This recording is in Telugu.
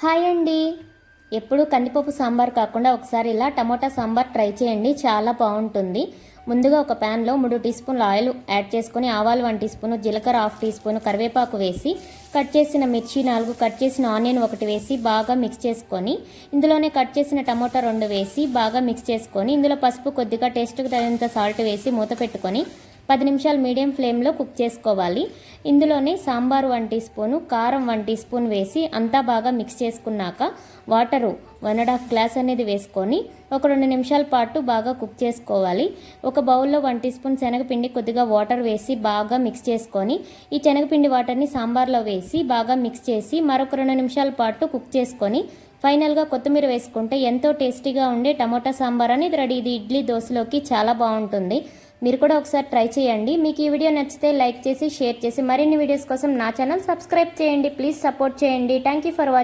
హాయ్ అండి. ఎప్పుడు కందిపప్పు సాంబార్ కాకుండా ఒకసారి ఇలా టమోటా సాంబార్ ట్రై చేయండి, చాలా బాగుంటుంది. ముందుగా ఒక ప్యాన్లో 3 టీ స్పూన్ల ఆయిల్ యాడ్ చేసుకొని ఆవాలు 1 టీ స్పూన్, జీలకర్ర హాఫ్ టీ స్పూన్, కరివేపాకు వేసి కట్ చేసిన మిర్చి 4, కట్ చేసిన ఆనియన్ 1 వేసి బాగా మిక్స్ చేసుకొని ఇందులోనే కట్ చేసిన టమోటా 2 వేసి బాగా మిక్స్ చేసుకొని ఇందులో పసుపు కొద్దిగా టేస్ట్కి తగినంత సాల్ట్ వేసి మూత పెట్టుకొని 10 నిమిషాలు మీడియం ఫ్లేమ్లో కుక్ చేసుకోవాలి. ఇందులోనే సాంబారు 1 టీ స్పూను, కారం 1 టీ స్పూన్ వేసి అంతా బాగా మిక్స్ చేసుకున్నాక వాటరు 1.5 గ్లాస్ అనేది వేసుకొని ఒక 2 నిమిషాల పాటు బాగా కుక్ చేసుకోవాలి. ఒక బౌల్లో 1 టీ స్పూన్ శనగపిండి, కొద్దిగా వాటర్ వేసి బాగా మిక్స్ చేసుకొని ఈ శనగపిండి వాటర్ని సాంబార్లో వేసి బాగా మిక్స్ చేసి మరొక 2 నిమిషాల పాటు కుక్ చేసుకొని ఫైనల్గా కొత్తిమీర వేసుకుంటే ఎంతో టేస్టీగా ఉండే టమోటా సాంబార్ అనేది రెడీ. ఇది ఇడ్లీ, దోశలోకి చాలా బాగుంటుంది. మీరు కూడా ఒకసారి ట్రై చేయండి. మీకు ఈ వీడియో నచ్చితే లైక్ చేసి షేర్ చేసి మరిన్ని వీడియోస్ కోసం నా ఛానల్ సబ్స్క్రైబ్ చేయండి. ప్లీజ్ సపోర్ట్ చేయండి. Thank you for watching.